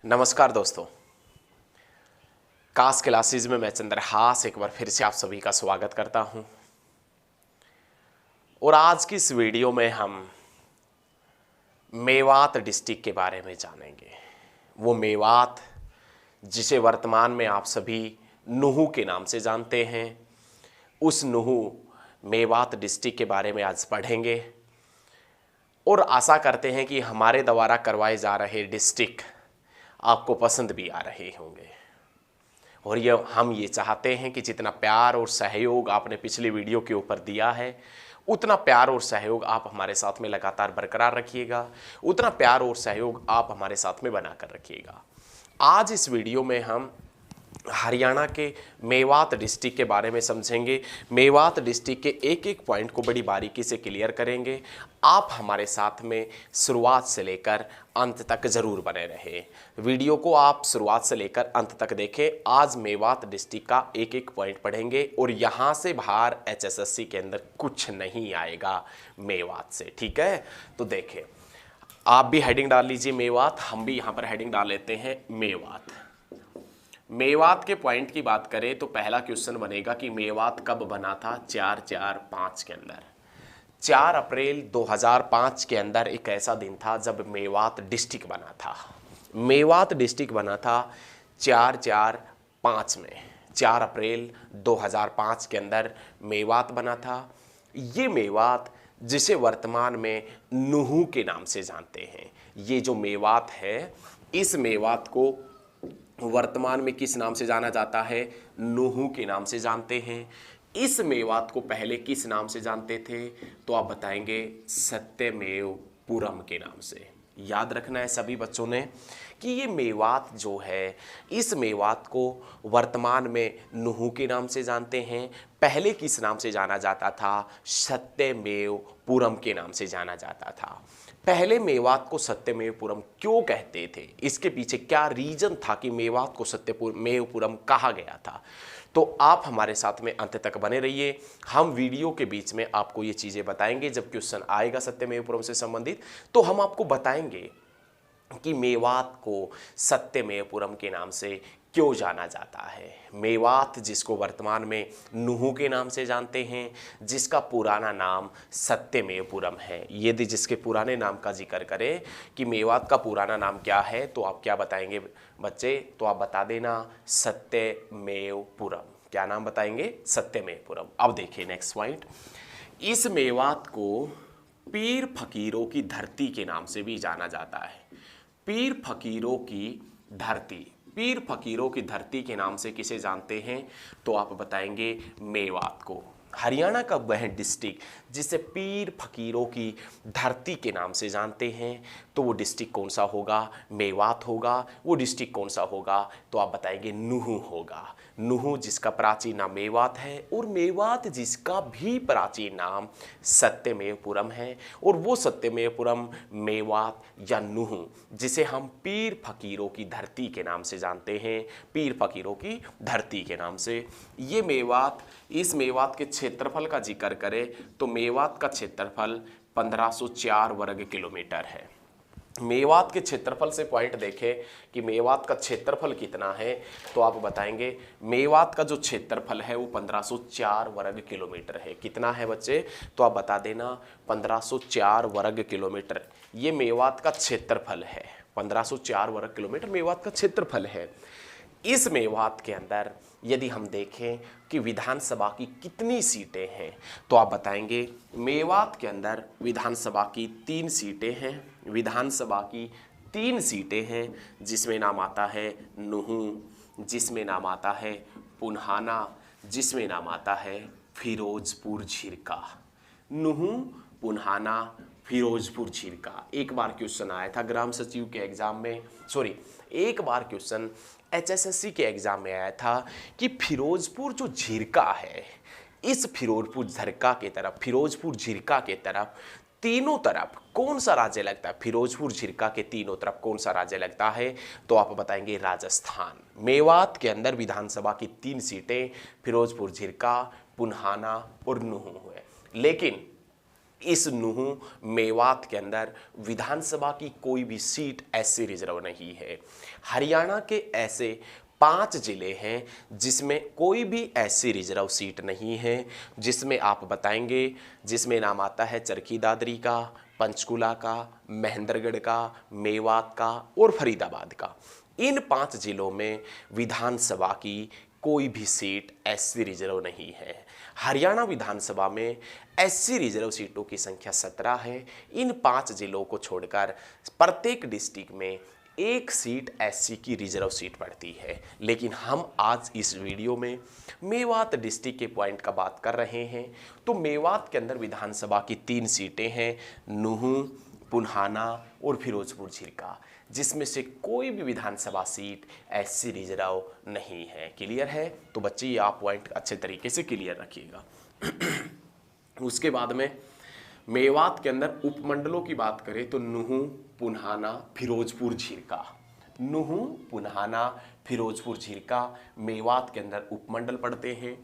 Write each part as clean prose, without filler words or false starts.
नमस्कार दोस्तों, कास क्लासेस में मैं चंद्रहास एक बार फिर से आप सभी का स्वागत करता हूं। और आज की इस वीडियो में हम मेवात डिस्ट्रिक्ट के बारे में जानेंगे। वो मेवात जिसे वर्तमान में आप सभी नुहू के नाम से जानते हैं, उस नुहू मेवात डिस्ट्रिक्ट के बारे में आज पढ़ेंगे। और आशा करते हैं कि हमारे द्वारा करवाए जा रहे डिस्ट्रिक्ट आपको पसंद भी आ रहे होंगे। और हम ये चाहते हैं कि जितना प्यार और सहयोग आपने पिछली वीडियो के ऊपर दिया है, उतना प्यार और सहयोग आप हमारे साथ में लगातार बरकरार रखिएगा, उतना प्यार और सहयोग आप हमारे साथ में बनाकर रखिएगा। आज इस वीडियो में हम हरियाणा के मेवात डिस्ट्रिक्ट के बारे में समझेंगे। मेवात डिस्ट्रिक्ट के एक एक पॉइंट को बड़ी बारीकी से क्लियर करेंगे। आप हमारे साथ में शुरुआत से लेकर अंत तक जरूर बने रहे। वीडियो को आप शुरुआत से लेकर अंत तक देखें। आज मेवात डिस्ट्रिक्ट का एक एक पॉइंट पढ़ेंगे और यहाँ से बाहर HSSC के अंदर कुछ नहीं आएगा मेवात से, ठीक है। तो देखें, आप भी हेडिंग डाल लीजिए मेवात, हम भी यहाँ पर हेडिंग डाल लेते हैं मेवात। मेवात के पॉइंट की बात करें तो पहला क्वेश्चन बनेगा कि मेवात कब बना था। 4/4/5 के अंदर, 4 अप्रैल 2005 के अंदर एक ऐसा दिन था जब मेवात डिस्ट्रिक्ट बना था। मेवात डिस्ट्रिक्ट बना था 4/4/5 में, 4 अप्रैल 2005 के अंदर मेवात बना था। ये मेवात जिसे वर्तमान में नुहू के नाम से जानते हैं, ये जो मेवात है, इस मेवात को वर्तमान में किस नाम से जाना जाता है? नुहू के नाम से जानते हैं। इस मेवात को पहले किस नाम से जानते थे? तो आप बताएंगे सत्यमेवपुरम के नाम से। याद रखना है सभी बच्चों ने कि ये मेवात जो है, इस मेवात को वर्तमान में नुहू के नाम से जानते हैं। पहले किस नाम से जाना जाता था? सत्यमेवपुरम के नाम से जाना जाता था। पहले मेवात को सत्यमेवपुरम क्यों कहते थे? इसके पीछे क्या रीजन था कि मेवात को सत्यमेवपुरम कहा गया था? तो आप हमारे साथ में अंत तक बने रहिए। हम वीडियो के बीच में आपको ये चीज़ें बताएंगे। जब क्वेश्चन आएगा सत्यमेवपुरम से संबंधित तो हम आपको बताएंगे कि मेवात को सत्यमेवपुरम के नाम से क्यों जाना जाता है। मेवात जिसको वर्तमान में नुहू के नाम से जानते हैं, जिसका पुराना नाम सत्यमेवपुरम है। यदि जिसके पुराने नाम का जिक्र करें कि मेवात का पुराना नाम क्या है, तो आप क्या बताएंगे बच्चे? तो आप बता देना सत्यमेवपुरम। क्या नाम बताएंगे? सत्यमेवपुरम। अब देखिए नेक्स्ट पॉइंट, इस मेवात को पीर फकीरों की धरती के नाम से भी जाना जाता है। पीर फकीरों की धरती, पीर फकीरों की धरती के नाम से किसे जानते हैं? तो आप बताएंगे मेवात को। हरियाणा का वह डिस्ट्रिक्ट जिसे पीर फकीरों की धरती के नाम से जानते हैं, तो वो डिस्ट्रिक्ट कौन सा होगा? मेवात होगा। वो डिस्ट्रिक्ट कौन सा होगा? तो आप बताएंगे नुहू होगा। नुहू जिसका प्राचीन नाम मेवात है, और मेवात जिसका भी प्राचीन नाम सत्यमेवपुरम है। और वो सत्यमेवपुरम, मेवात या नुहू जिसे हम पीर फकीरों की धरती के नाम से जानते हैं, पीर फकीरों की धरती के नाम से। ये मेवात, इस मेवात के क्षेत्रफल का जिक्र करें तो मेवात का क्षेत्रफल 1504 वर्ग किलोमीटर है। मेवात के क्षेत्रफल से पॉइंट देखें कि मेवात का क्षेत्रफल कितना है, तो आप बताएंगे मेवात का जो क्षेत्रफल है वो 1504 वर्ग किलोमीटर है। कितना है बच्चे? तो आप बता देना 1504 वर्ग किलोमीटर ये मेवात का क्षेत्रफल है। 1504 वर्ग किलोमीटर मेवात का क्षेत्रफल है। इस मेवात के अंदर यदि हम देखें कि विधानसभा की कितनी सीटें हैं, तो आप बताएंगे मेवात के अंदर विधानसभा की 3 सीटें हैं। विधानसभा की 3 सीटें हैं, जिसमें नाम आता है नुहू, जिसमें नाम आता है पुन्हाना, जिसमें नाम आता है फिरोजपुर झिरका। नुहू, पुन्हाना, फिरोजपुर झिरका। एक बार क्वेश्चन आया था ग्राम सचिव के एग्जाम में, एक बार क्वेश्चन HSSC के एग्जाम में आया था कि फिरोजपुर जो झिरका है, इस फिरोजपुर झिरका के तरफ, फिरोजपुर झिरका के तरफ तीनों तरफ कौन सा राज्य लगता है? फिरोजपुर झिरका के तीनों तरफ कौन सा राज्य लगता है? तो आप बताएंगे राजस्थान। मेवात के अंदर विधानसभा की 3 सीटें फिरोजपुर झिरका, पुन्हाना और नुहू हुए। लेकिन इस नूह मेवात के अंदर विधानसभा की कोई भी सीट ऐसे रिजर्व नहीं है। हरियाणा के ऐसे 5 जिले हैं जिसमें कोई भी ऐसी रिजर्व सीट नहीं है, जिसमें आप बताएंगे, जिसमें नाम आता है चरखी दादरी का, पंचकुला का, महेंद्रगढ़ का, मेवात का और फरीदाबाद का। इन 5 जिलों में विधानसभा की कोई भी सीट एससी रिजर्व नहीं है। हरियाणा विधानसभा में एससी रिजर्व सीटों की संख्या 17 है। इन 5 जिलों को छोड़कर प्रत्येक डिस्ट्रिक्ट में एक सीट एससी की रिजर्व सीट पड़ती है। लेकिन हम आज इस वीडियो में मेवात डिस्ट्रिक्ट के पॉइंट का बात कर रहे हैं। तो मेवात के अंदर विधानसभा की 3 सीटें हैं, नूह, पुन्हाना और फिरोजपुर झिरका, जिसमें से कोई भी विधानसभा सीट एससी रिजर्व नहीं है। क्लियर है? तो बच्चे ये आप पॉइंट अच्छे तरीके से क्लियर रखिएगा। उसके बाद में मेवात के अंदर उपमंडलों की बात करें तो नूह, पुन्हाना, फिरोजपुर झिरका। नूह, पुन्हाना, फिरोजपुर झिरका मेवात के अंदर उपमंडल पड़ते हैं।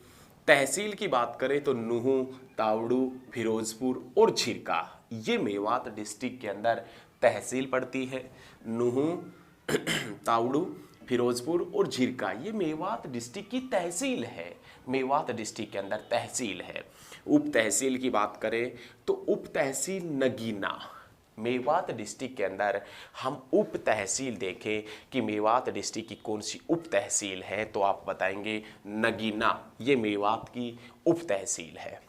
तहसील की बात करें तो नूह, तावड़ू, फिरोजपुर और झिरका, ये मेवात डिस्ट्रिक्ट के अंदर तहसील पड़ती है। नूह, तावड़ू, फिरोजपुर और झिरका ये मेवात डिस्ट्रिक्ट की तहसील है। मेवात डिस्ट्रिक्ट के अंदर तहसील है। उप तहसील की बात करें तो उप तहसील नगीना। मेवात डिस्ट्रिक्ट के अंदर हम उप तहसील देखें कि मेवात डिस्ट्रिक्ट की कौन सी उप तहसील है, तो आप बताएंगे नगीना, ये मेवात की उप तहसील है।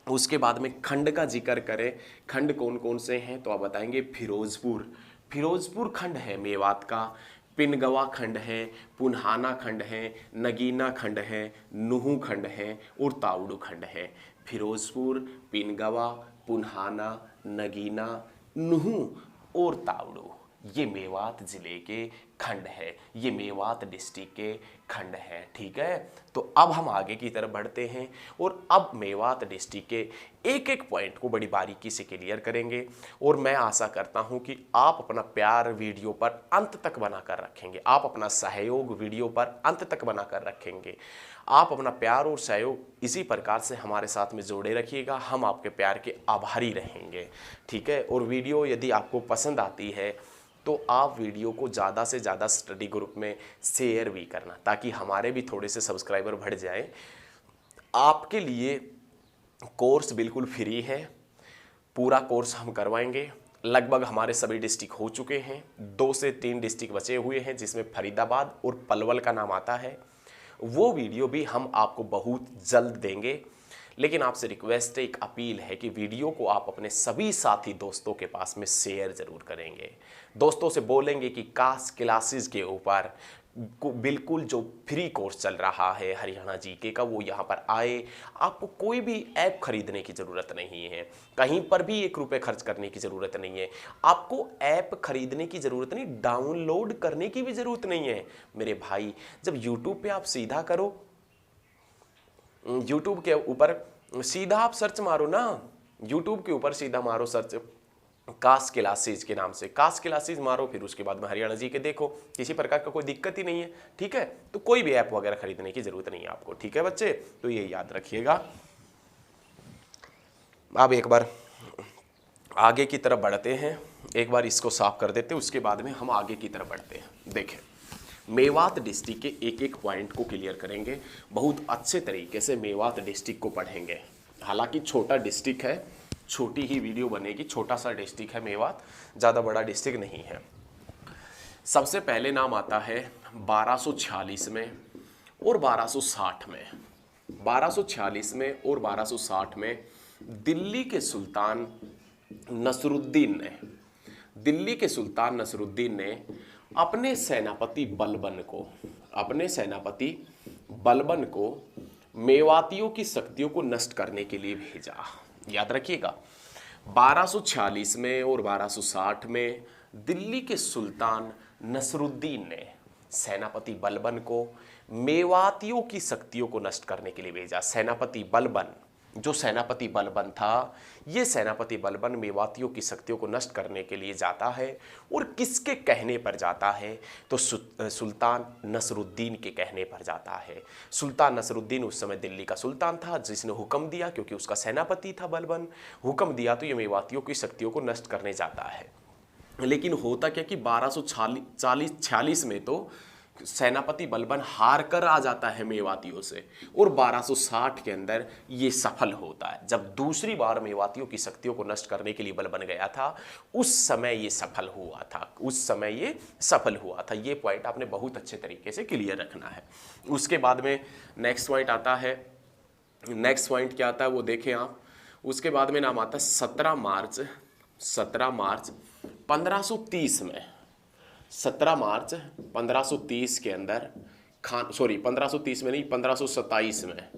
उसके बाद में खंड का जिक्र करें, खंड कौन कौन से हैं, तो आप बताएंगे फिरोजपुर। फिरोजपुर खंड है मेवात का, पिनगवा खंड है, पुन्हाना खंड है, नगीना खंड है, नूह खंड है और तावड़ू खंड है। फिरोजपुर, पिनगवा, पुन्हाना, नगीना, नूह और तावड़ू ये मेवात जिले के खंड है, ये मेवात डिस्ट्रिक्ट के खंड है। ठीक है, तो अब हम आगे की तरफ बढ़ते हैं और अब मेवात डिस्ट्रिक्ट के एक एक पॉइंट को बड़ी बारीकी से क्लियर करेंगे। और मैं आशा करता हूं कि आप अपना प्यार वीडियो पर अंत तक बनाकर रखेंगे, आप अपना सहयोग वीडियो पर अंत तक बनाकर रखेंगे। आप अपना प्यार और सहयोग इसी प्रकार से हमारे साथ में जोड़े रखिएगा, हम आपके प्यार के आभारी रहेंगे। ठीक है, और वीडियो यदि आपको पसंद आती है तो आप वीडियो को ज़्यादा से ज़्यादा स्टडी ग्रुप में शेयर भी करना, ताकि हमारे भी थोड़े से सब्सक्राइबर बढ़ जाएं। आपके लिए कोर्स बिल्कुल फ्री है, पूरा कोर्स हम करवाएंगे। लगभग हमारे सभी डिस्ट्रिक्ट हो चुके हैं, 2 से 3 डिस्ट्रिक्ट बचे हुए हैं, जिसमें फरीदाबाद और पलवल का नाम आता है। वो वीडियो भी हम आपको बहुत जल्द देंगे। लेकिन आपसे रिक्वेस्ट है, एक अपील है कि वीडियो को आप अपने सभी साथी दोस्तों के पास में शेयर जरूर करेंगे। दोस्तों से बोलेंगे कि कास्ट क्लासेस के ऊपर बिल्कुल जो फ्री कोर्स चल रहा है हरियाणा जीके का, वो यहाँ पर आए। आपको कोई भी ऐप खरीदने की ज़रूरत नहीं है, कहीं पर भी 1 रुपये खर्च करने की ज़रूरत नहीं है। आपको ऐप खरीदने की ज़रूरत नहीं, डाउनलोड करने की भी ज़रूरत नहीं है मेरे भाई। जब यूट्यूब पे आप सीधा करो, यूट्यूब के ऊपर सीधा आप सर्च मारो ना, यूट्यूब के ऊपर सीधा मारो सर्च कास्ट क्लासेज के नाम से, कास्ट क्लासेज मारो, फिर उसके बाद में हरियाणा जी के देखो, किसी प्रकार का कोई दिक्कत ही नहीं है। ठीक है, तो कोई भी ऐप वगैरह खरीदने की जरूरत नहीं है आपको। ठीक है बच्चे, तो ये याद रखिएगा। अब एक बार आगे की तरफ बढ़ते हैं, एक बार इसको साफ कर देते हैं, उसके बाद में हम आगे की तरफ बढ़ते हैं। देखें, मेवात डिस्ट्रिक्ट के एक एक पॉइंट को क्लियर करेंगे, बहुत अच्छे तरीके से मेवात डिस्ट्रिक्ट को पढ़ेंगे। हालांकि छोटा डिस्ट्रिक्ट है, छोटी ही वीडियो बनेगी, छोटा सा डिस्ट्रिक्ट है मेवात, ज़्यादा बड़ा डिस्ट्रिक्ट नहीं है। सबसे पहले नाम आता है 1246 में और 1260 में। 1246 में और 1260 में दिल्ली के सुल्तान नसरुद्दीन ने अपने सेनापति बलबन को मेवातियों की शक्तियों को नष्ट करने के लिए भेजा। याद रखिएगा, 1246 में और 1260 में दिल्ली के सुल्तान नसरुद्दीन ने सेनापति बलबन को मेवातियों की शक्तियों को नष्ट करने के लिए भेजा। सेनापति बलबन जो सेनापति बलबन था, ये सेनापति बलबन मेवातियों की शक्तियों को नष्ट करने के लिए जाता है। और किसके कहने पर जाता है? तो सुल्तान नसरुद्दीन के कहने पर जाता है। सुल्तान नसरुद्दीन उस समय दिल्ली का सुल्तान था, जिसने हुक्म दिया, क्योंकि उसका सेनापति था बलबन, हुक्म दिया तो ये मेवातियों की शक्तियों को नष्ट करने जाता है। लेकिन होता क्या कि 1246 में तो सेनापति बलबन हार कर आ जाता है मेवातियों से, और 1260 के अंदर ये सफल होता है। जब दूसरी बार मेवातियों की शक्तियों को नष्ट करने के लिए बलबन गया था, उस समय ये सफल हुआ था, उस समय ये सफल हुआ था। ये पॉइंट आपने बहुत अच्छे तरीके से क्लियर रखना है। उसके बाद में नेक्स्ट पॉइंट आता है, नेक्स्ट पॉइंट क्या आता है वो देखें आप। उसके बाद में नाम आता है 17 मार्च 1530 में, 17 मार्च 1530 के अंदर 1530 में नहीं, 1527 में,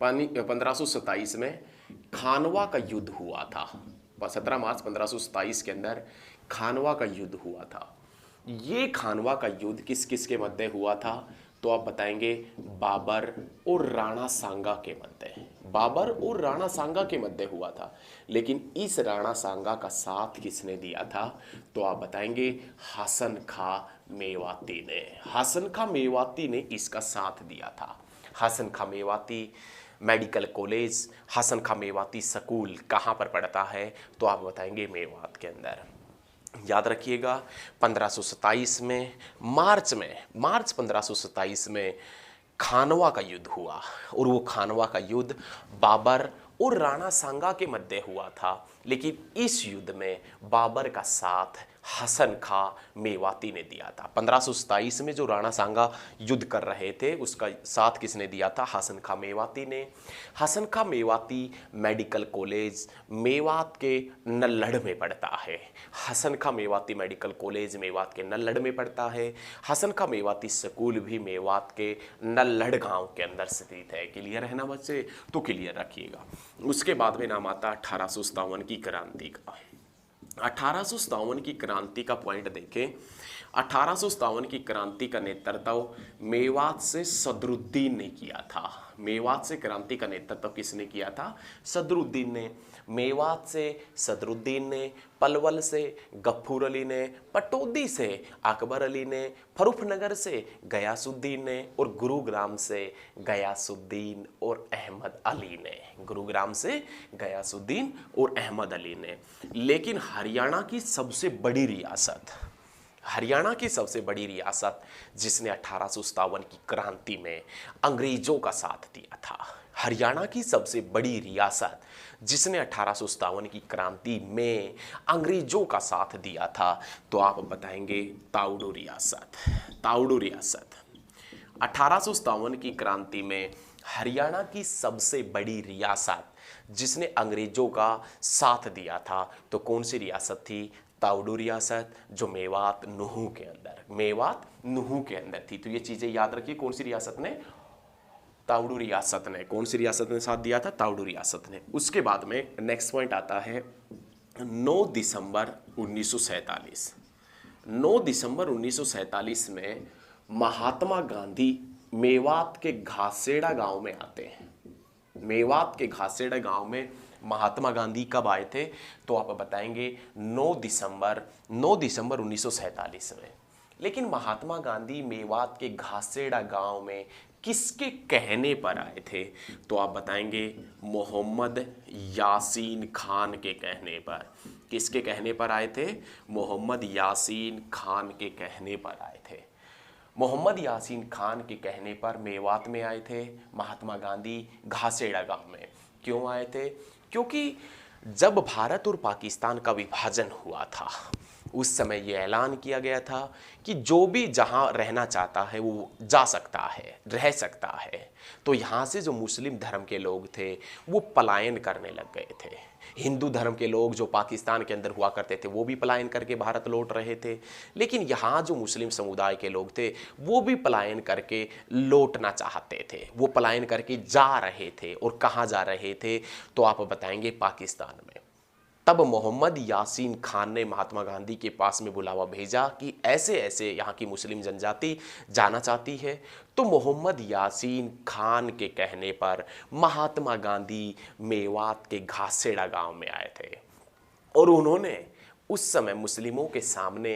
1527 में खानवा का युद्ध हुआ था। 17 मार्च 1527 के अंदर खानवा का युद्ध हुआ था। ये खानवा का युद्ध किस किस के मध्य हुआ था? तो आप बताएंगे बाबर और राणा सांगा के मध्य, बाबर और राणा सांगा के मध्य हुआ था। लेकिन इस राणा सांगा का साथ किसने दिया था? तो आप बताएंगे हसन खां मेवाती ने। हसन खां मेवाती ने इसका साथ दिया था। हसन खां मेवाती मेडिकल कॉलेज, हसन खां मेवाती स्कूल कहाँ पर पड़ता है? तो आप बताएंगे मेवात के अंदर। याद रखिएगा 1527 में मार्च 1527 में खानवा का युद्ध हुआ, और वो खानवा का युद्ध बाबर और राणा सांगा के मध्य हुआ था। लेकिन इस युद्ध में बाबर का साथ हसन खां मेवाती ने दिया था। 1527 में जो राणा सांगा युद्ध कर रहे थे, उसका साथ किसने दिया था? हसन खां मेवाती ने। हसन खां मेवाती मेडिकल कॉलेज मेवात के नल्लड़ में पड़ता है। हसन खां मेवाती मेडिकल कॉलेज मेवात के नल्लड़ में पड़ता है। हसन खां मेवाती स्कूल भी मेवात के नल्लड़ गांव के अंदर स्थित है। क्लियर है ना बच्चे? तो क्लियर रखिएगा। उसके बाद में नाम आता 1857 की क्रांति का। 1857 की क्रांति का पॉइंट देखें। 1857 की क्रांति का नेतृत्व मेवात से सदरुद्दीन ने किया था। मेवात से क्रांति का नेतृत्व किसने किया था? सदरुद्दीन ने। मेवात से सदरुद्दीन ने, पलवल से गफूर अली ने, पटौदी से अकबर अली ने, फरूखनगर से गयासुद्दीन ने, और गुरुग्राम से गयासुद्दीन और अहमद अली ने। गुरुग्राम से गयासुद्दीन और अहमद अली ने। लेकिन हरियाणा की सबसे बड़ी रियासत, हरियाणा की सबसे बड़ी रियासत जिसने 1857 की क्रांति में अंग्रेजों का साथ दिया था, हरियाणा की सबसे बड़ी रियासत जिसने 1857 की क्रांति में अंग्रेजों का साथ दिया था, तो आप बताएंगे ताउडू रियासत। ताउडू रियासत 1857 की क्रांति में हरियाणा की सबसे बड़ी रियासत जिसने अंग्रेजों का साथ दिया था, तो कौन सी रियासत थी? ताउडू रियासत, जो मेवात नुहू के अंदर, मेवात नुहू के अंदर थी। तो ये चीजें याद रखिए। कौन सी रियासत ने? ताउडू रियासत ने। कौन सी रियासत ने साथ दिया था? ताउडू रियासत ने। उसके बाद में नेक्स्ट पॉइंट आता है 9 दिसंबर 1947। 9 दिसंबर 1947 में महात्मा गांधी मेवात के घासेड़ा गांव में आते हैं। मेवात के घासेड़ा गांव में महात्मा गांधी कब आए थे? तो आप बताएंगे 9 दिसंबर 1947 में। लेकिन महात्मा गांधी मेवात के घासेड़ा गांव में किसके कहने पर आए थे? तो आप बताएंगे मोहम्मद यासीन खान के कहने पर। किसके कहने पर आए थे? मोहम्मद यासीन खान के कहने पर आए थे। मोहम्मद यासीन खान के कहने पर मेवात में आए थे महात्मा गांधी घासेड़ा गांव में। क्यों आए थे? क्योंकि जब भारत और पाकिस्तान का विभाजन हुआ था, उस समय यह ऐलान किया गया था कि जो भी जहां रहना चाहता है वो जा सकता है, रह सकता है। तो यहाँ से जो मुस्लिम धर्म के लोग थे वो पलायन करने लग गए थे। हिंदू धर्म के लोग जो पाकिस्तान के अंदर हुआ करते थे वो भी पलायन करके भारत लौट रहे थे। लेकिन यहाँ जो मुस्लिम समुदाय के लोग थे वो भी पलायन करके लौटना चाहते थे, वो पलायन करके जा रहे थे। और कहाँ जा रहे थे? तो आप बताएंगे पाकिस्तान में। तब मोहम्मद यासीन खान ने महात्मा गांधी के पास में बुलावा भेजा कि ऐसे ऐसे यहाँ की मुस्लिम जनजाति जाना चाहती है। तो मोहम्मद यासीन खान के कहने पर महात्मा गांधी मेवात के घासेड़ा गांव में आए थे और उन्होंने उस समय मुस्लिमों के सामने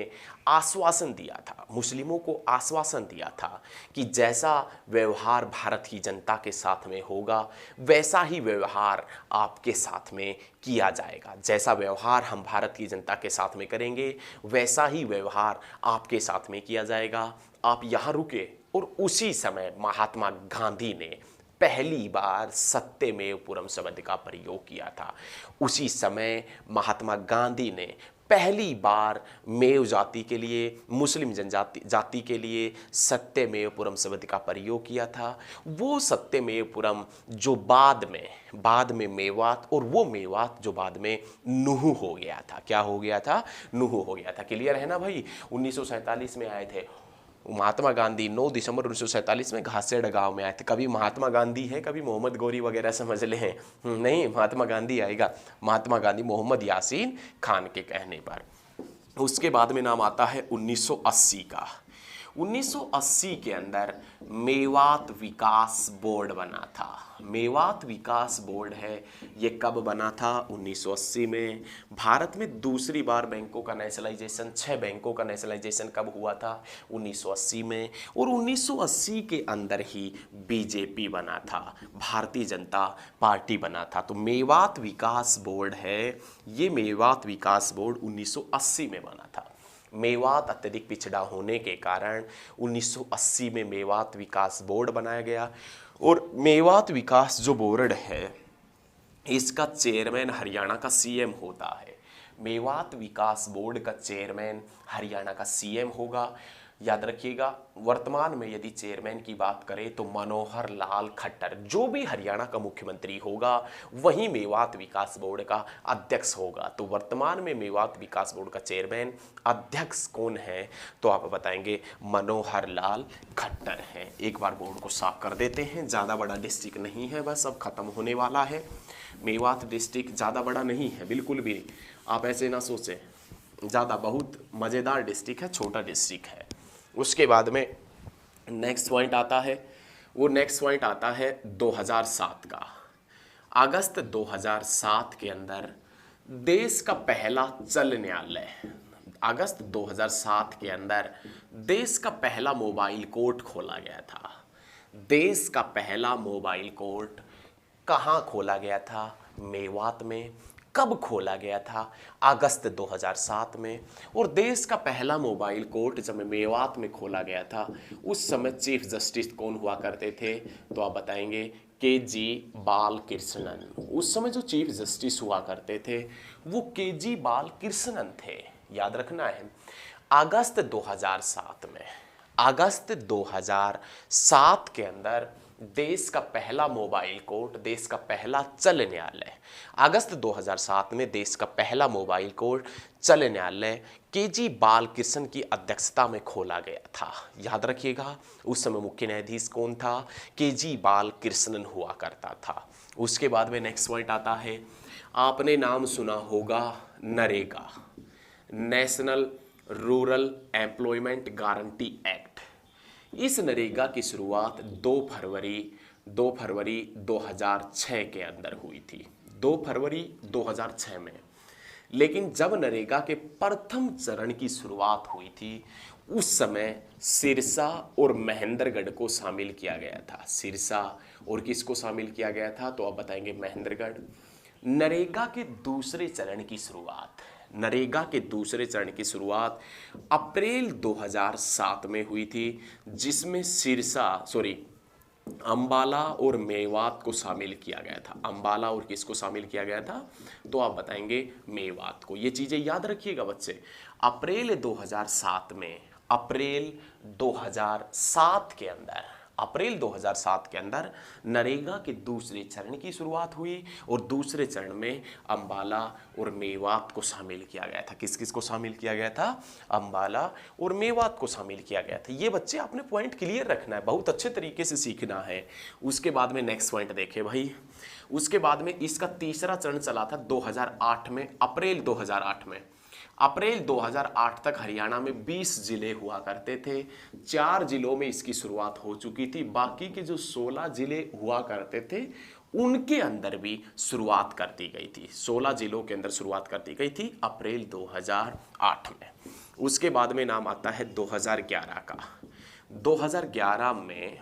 आश्वासन दिया था, मुस्लिमों को आश्वासन दिया था कि जैसा व्यवहार भारत की जनता के साथ में होगा वैसा ही व्यवहार आपके साथ में किया जाएगा, जैसा व्यवहार हम भारत की जनता के साथ में करेंगे वैसा ही व्यवहार आपके साथ में किया जाएगा, आप यहाँ रुके। और उसी समय महात्मा गांधी ने पहली बार सत्यमेव शब्द का प्रयोग किया था। उसी समय महात्मा गांधी ने पहली बार मेव जाति के लिए, मुस्लिम जाति के लिए सत्यमेव शब्द का प्रयोग किया था। वो सत्यमेव जो बाद में मेवात, और वो मेवात जो बाद में नूह हो गया था। क्या हो गया था? नूह हो गया था। क्लियर है ना भाई? 1947 में आए थे महात्मा गांधी, 9 दिसंबर 1947 में घासेड़ गांव में आए थे। कभी महात्मा गांधी है, कभी मोहम्मद गौरी वगैरह समझ ले हैं, नहीं, महात्मा गांधी आएगा। महात्मा गांधी मोहम्मद यासीन खान के कहने पर। उसके बाद में नाम आता है 1980 का। 1980 के अंदर मेवात विकास बोर्ड बना था। मेवात विकास बोर्ड है, ये कब बना था? 1980 में। भारत में दूसरी बार बैंकों का नेशनलाइजेशन, 6 बैंकों का नेशनलाइजेशन कब हुआ था? 1980 में। और 1980 के अंदर ही बीजेपी बना था, भारतीय जनता पार्टी बना था। तो मेवात विकास बोर्ड है, ये मेवात विकास बोर्ड 1980 में बना था। मेवात अत्यधिक पिछड़ा होने के कारण 1980 में मेवात विकास बोर्ड बनाया गया। और मेवात विकास जो बोर्ड है इसका चेयरमैन हरियाणा का सीएम होता है। मेवात विकास बोर्ड का चेयरमैन हरियाणा का सीएम होगा। याद रखिएगा, वर्तमान में यदि चेयरमैन की बात करें तो मनोहर लाल खट्टर, जो भी हरियाणा का मुख्यमंत्री होगा वही मेवात विकास बोर्ड का अध्यक्ष होगा। तो वर्तमान में मेवात विकास बोर्ड का चेयरमैन अध्यक्ष कौन है? तो आप बताएंगे मनोहर लाल खट्टर हैं। एक बार बोर्ड को साफ कर देते हैं, ज़्यादा बड़ा डिस्ट्रिक्ट नहीं है, बस अब खत्म होने वाला है। मेवात डिस्ट्रिक्ट ज़्यादा बड़ा नहीं है, बिल्कुल भी आप ऐसे ना सोचें, ज़्यादा बहुत मज़ेदार डिस्ट्रिक्ट है, छोटा डिस्ट्रिक्ट है। उसके बाद में नेक्स्ट पॉइंट आता है, वो नेक्स्ट पॉइंट आता है 2007 का। अगस्त 2007 के अंदर देश का पहला चल न्यायालय, अगस्त 2007 के अंदर देश का पहला मोबाइल कोर्ट खोला गया था। देश का पहला मोबाइल कोर्ट कहाँ खोला गया था? मेवात में। कब खोला गया था? अगस्त 2007 में। और देश का पहला मोबाइल कोर्ट जब मेवात में खोला गया था उस समय चीफ जस्टिस कौन हुआ करते थे? तो आप बताएंगे के.जी. बालकृष्णन। उस समय जो चीफ जस्टिस हुआ करते थे वो के.जी. बालकृष्णन थे, याद रखना है। अगस्त 2007 में, अगस्त 2007 के अंदर देश का पहला मोबाइल कोर्ट, देश का पहला चल न्यायालय, अगस्त 2007 में देश का पहला मोबाइल कोर्ट चल न्यायालय के.जी. बालकृष्णन की अध्यक्षता में खोला गया था। याद रखिएगा, उस समय मुख्य न्यायाधीश कौन था? के.जी. बालकृष्णन हुआ करता था। उसके बाद में नेक्स्ट पॉइंट आता है, आपने नाम सुना होगा NREGA, national rural employment guarantee act. इस नरेगा की शुरुआत 2 फरवरी 2006 के अंदर हुई थी, 2 फरवरी 2006 में। लेकिन जब नरेगा के प्रथम चरण की शुरुआत हुई थी उस समय सिरसा और महेंद्रगढ़ को शामिल किया गया था। सिरसा और किसको शामिल किया गया था? तो आप बताएंगे महेंद्रगढ़। नरेगा के दूसरे चरण की शुरुआत, नरेगा के दूसरे चरण की शुरुआत अप्रैल 2007 में हुई थी, जिसमें अंबाला और मेवात को शामिल किया गया था। अंबाला और किसको शामिल किया गया था? तो आप बताएंगे मेवात को। ये चीजें याद रखिएगा बच्चे। अप्रैल 2007 में, अप्रैल 2007 के अंदर, अप्रैल 2007 के अंदर नरेगा के दूसरे चरण की शुरुआत हुई और दूसरे चरण में अंबाला और मेवात को शामिल किया गया था। किस किस को शामिल किया गया था? अंबाला और मेवात को शामिल किया गया था। ये बच्चे आपने पॉइंट क्लियर रखना है, बहुत अच्छे तरीके से सीखना है। उसके बाद में नेक्स्ट पॉइंट देखे भाई, उसके बाद में इसका तीसरा चरण चला था 2008 में, अप्रैल 2008 में। अप्रैल 2008 तक हरियाणा में 20 जिले हुआ करते थे। 4 जिलों में इसकी शुरुआत हो चुकी थी, बाकी के जो 16 जिले हुआ करते थे उनके अंदर भी शुरुआत कर दी गई थी। 16 जिलों के अंदर शुरुआत कर दी गई थी अप्रैल 2008 में। उसके बाद में नाम आता है 2011 का। 2011 में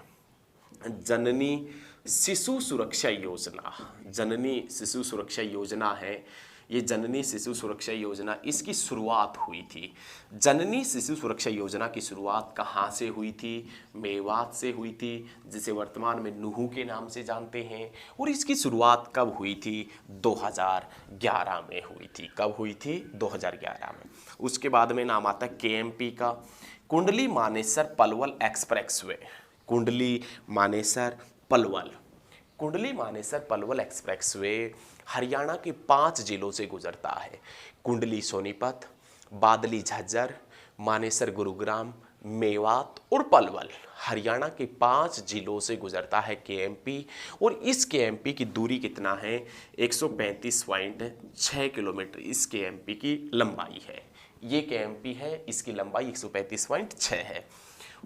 जननी शिशु सुरक्षा योजना, जननी शिशु सुरक्षा योजना है, ये जननी शिशु सुरक्षा योजना, इसकी शुरुआत हुई थी। जननी शिशु सुरक्षा योजना की शुरुआत कहाँ से हुई थी? मेवात से हुई थी, जिसे वर्तमान में नूहू के नाम से जानते हैं। और इसकी शुरुआत कब हुई थी? 2011 में हुई थी। कब हुई थी? 2011 में। उसके बाद में नाम आता है KMP का, कुंडली मानेसर पलवल एक्सप्रेसवे। कुंडली मानेसर पलवल, कुंडली मानेसर पलवल एक्सप्रेसवे हरियाणा के 5 जिलों से गुजरता है। कुंडली सोनीपत, बादली झज्जर, मानेसर गुरुग्राम, मेवात और पलवल, हरियाणा के 5 जिलों से गुजरता है KMP। और इस KMP की दूरी कितना है? 135.6 किलोमीटर इस KMP की लंबाई है। ये KMP है, इसकी लंबाई 135.6 है।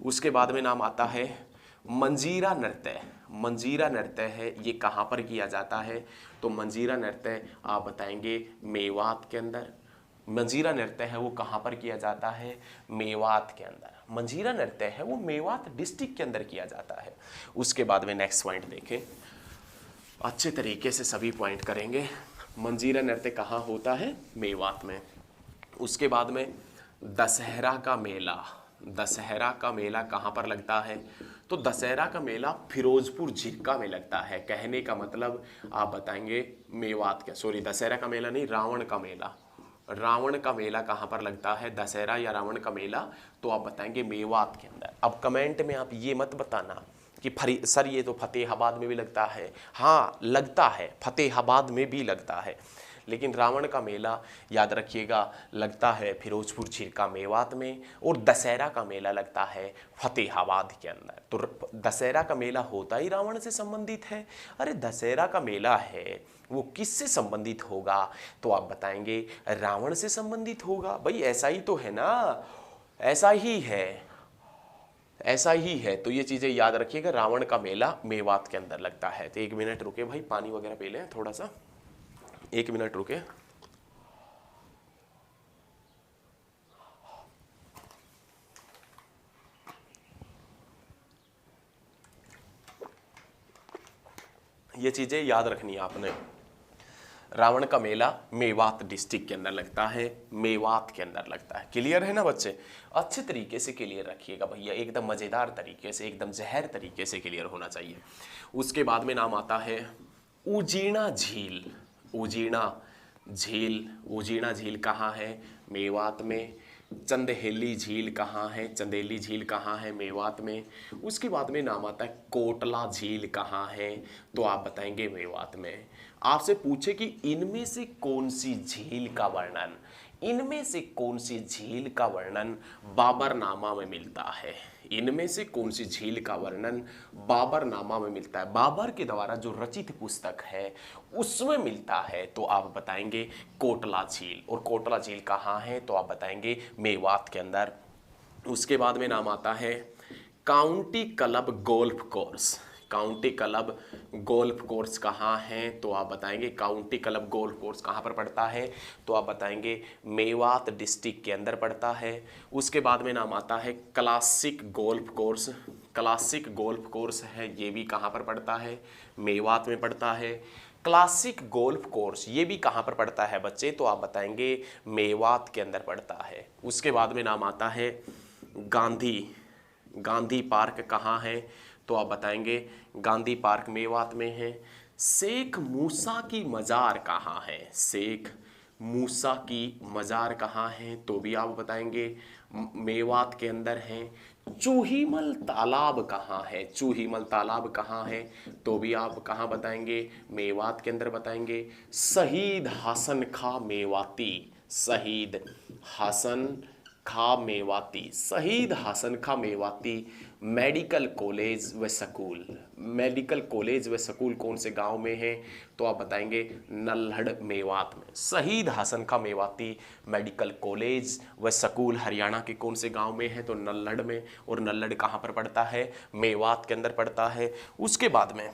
उसके बाद में नाम आता है मंजीरा नृत्य। मंजीरा नृत्य है, ये कहाँ पर किया जाता है? तो मंजीरा नृत्य आप बताएंगे मेवात के अंदर। मंजीरा नृत्य है वो कहाँ पर किया जाता है? मेवात के अंदर। मंजीरा नृत्य है वो मेवात डिस्ट्रिक्ट के अंदर किया जाता है। उसके बाद में नेक्स्ट पॉइंट देखें, अच्छे तरीके से सभी पॉइंट करेंगे। मंजीरा नृत्य कहाँ होता है? मेवात में। उसके बाद में दशहरा का मेला। दशहरा का मेला कहाँ पर लगता है? तो दशहरा का मेला फिरोजपुर झिरका में लगता है। कहने का मतलब आप बताएंगे मेवात का, सॉरी दशहरा का मेला नहीं, रावण का मेला। रावण का मेला कहाँ पर लगता है? दशहरा या रावण का मेला, तो आप बताएंगे मेवात के अंदर। अब कमेंट में आप ये मत बताना कि सर ये तो फतेहाबाद में भी लगता है। हाँ लगता है, फतेहाबाद में भी लगता है, लेकिन रावण का मेला याद रखिएगा लगता है फिरोजपुर झिरका मेवात में, और दशहरा का मेला लगता है फतेहाबाद के अंदर। तो दशहरा का मेला होता ही रावण से संबंधित है। अरे दशहरा का मेला है वो किससे संबंधित होगा? तो आप बताएंगे रावण से संबंधित होगा। भाई ऐसा ही तो है ना, ऐसा ही है, ऐसा ही है। तो ये चीजें याद रखिएगा, रावण का मेला मेवात के अंदर लगता है। तो 1 मिनट रुके भाई, पानी वगैरह पी लें थोड़ा सा, 1 मिनट रुके। ये चीजें याद रखनी है आपने। रावण का मेला मेवात डिस्ट्रिक्ट के अंदर लगता है, मेवात के अंदर लगता है। क्लियर है ना बच्चे? अच्छे तरीके से क्लियर रखिएगा भैया, एकदम मजेदार तरीके से, एकदम जहर तरीके से क्लियर होना चाहिए। उसके बाद में नाम आता है उजीना झील। उजीना झील, उजीना झील कहाँ है? मेवात में। चंदेली झील कहाँ है? चंदेली झील कहाँ है? मेवात में। उसके बाद में नाम आता है कोटला झील कहाँ है? तो आप बताएंगे मेवात में। आपसे पूछे कि इनमें से कौन सी झील का वर्णन, इनमें से कौन सी झील का वर्णन बाबरनामा में मिलता है? इनमें से कौन सी झील का वर्णन बाबरनामा में मिलता है? बाबर के द्वारा जो रचित पुस्तक है उसमें मिलता है। तो आप बताएंगे कोटला झील। और कोटला झील कहाँ है? तो आप बताएंगे मेवात के अंदर। उसके बाद में नाम आता है county club golf course. County club golf course कहाँ है? तो आप बताएंगे काउंटी क्लब गोल्फ कोर्स कहाँ पर पड़ता है? तो आप बताएंगे मेवात डिस्ट्रिक्ट के अंदर पड़ता है। उसके बाद में नाम आता है classic golf course. Classic golf course है, ये भी कहाँ पर पड़ता है? मेवात में पड़ता है। क्लासिक गोल्फ कोर्स ये भी कहाँ पर पड़ता है बच्चे? तो आप बताएंगे मेवात के अंदर पड़ता है। उसके बाद में नाम आता है गांधी पार्क कहाँ है? तो आप बताएंगे गांधी पार्क मेवात में है। शेख मूसा की मज़ार कहाँ है? शेख मूसा की मज़ार कहाँ है? तो भी आप बताएंगे मेवात के अंदर है। चूहीमल तालाब कहाँ है? चूहीमल तालाब कहाँ है? तो भी आप कहाँ बताएंगे? मेवात के अंदर बताएंगे। शहीद हसन खां मेवाती, शहीद हसन खां मेवाती, शहीद हसन खां मेवाती मेडिकल कॉलेज व स्कूल, मेडिकल कॉलेज व स्कूल कौन से गांव में है? तो आप बताएंगे नल्हड़ मेवात में। शहीद हसन खां मेवाती मेडिकल कॉलेज व स्कूल हरियाणा के कौन से गांव में है? तो नल्हड़ में। और नल्हड़ कहाँ पर पड़ता है? मेवात के अंदर पड़ता है। उसके बाद में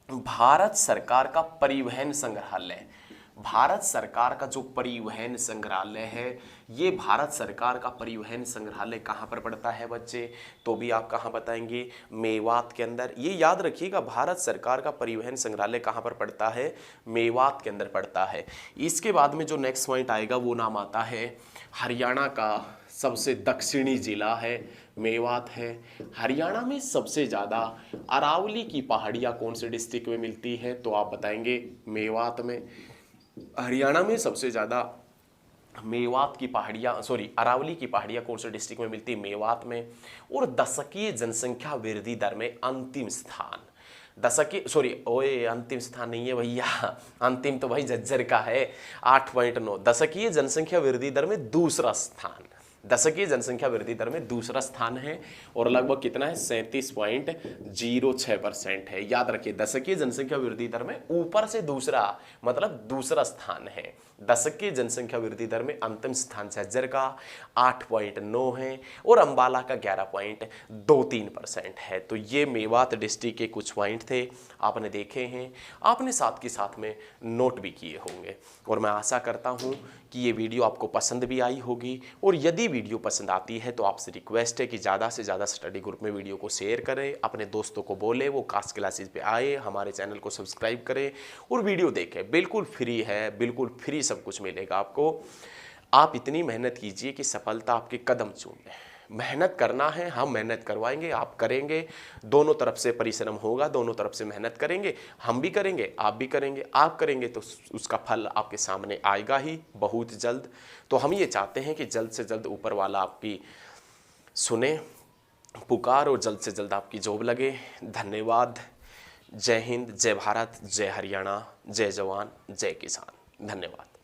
भारत सरकार का परिवहन संग्रहालय, भारत सरकार का जो परिवहन संग्रहालय है, ये भारत सरकार का परिवहन संग्रहालय कहाँ पर पड़ता है बच्चे? तो भी आप कहाँ बताएंगे? मेवात के अंदर। ये याद रखिएगा, भारत सरकार का परिवहन संग्रहालय कहाँ पर पड़ता है? मेवात के अंदर पड़ता है। इसके बाद में जो नेक्स्ट पॉइंट आएगा वो नाम आता है हरियाणा का सबसे दक्षिणी जिला है मेवात है। हरियाणा में सबसे ज़्यादा अरावली की पहाड़ियाँ कौन से डिस्ट्रिक्ट में मिलती है? तो आप बताएंगे मेवात में। हरियाणा में सबसे ज़्यादा मेवात की पहाड़ियाँ, अरावली की पहाड़ियाँ कौन से डिस्ट्रिक्ट में मिलती है? मेवात में। और दशकीय जनसंख्या वृद्धि दर में अंतिम स्थान, अंतिम स्थान नहीं है भैया, अंतिम तो भाई झज्जर का है 8.9। दशकीय जनसंख्या वृद्धि दर में दूसरा स्थान, दशकीय जनसंख्या वृद्धि दर में दूसरा स्थान है। और लगभग कितना है? 37.06% है। याद रखिए, दशकीय जनसंख्या वृद्धि दर में ऊपर से दूसरा, मतलब दूसरा स्थान है। दशकीय जनसंख्या वृद्धि दर में अंतिम स्थान झज्जर का 8.9 है और अंबाला का 11.23% है। तो ये मेवात डिस्ट्रिक्ट के कुछ पॉइंट थे, आपने देखे हैं, आपने साथ के साथ में नोट भी किए होंगे। और मैं आशा करता हूँ कि ये वीडियो आपको पसंद भी आई होगी। और यदि वीडियो पसंद आती है तो आपसे रिक्वेस्ट है कि ज़्यादा से ज़्यादा स्टडी ग्रुप में वीडियो को शेयर करें, अपने दोस्तों को बोले वो कास्ट क्लासेस पे आए, हमारे चैनल को सब्सक्राइब करें और वीडियो देखें। बिल्कुल फ्री है, बिल्कुल फ्री सब कुछ मिलेगा आपको। आप इतनी मेहनत कीजिए कि सफलता आपके कदम चूमे। मेहनत करना है, हम मेहनत करवाएंगे, आप करेंगे, दोनों तरफ से परिश्रम होगा, दोनों तरफ से मेहनत करेंगे, हम भी करेंगे, आप भी करेंगे। आप करेंगे तो उसका फल आपके सामने आएगा ही बहुत जल्द। तो हम ये चाहते हैं कि जल्द से जल्द ऊपर वाला आपकी सुने पुकार और जल्द से जल्द आपकी जॉब लगे। धन्यवाद। जय हिंद, जय भारत, जय हरियाणा, जय जवान, जय किसान। धन्यवाद।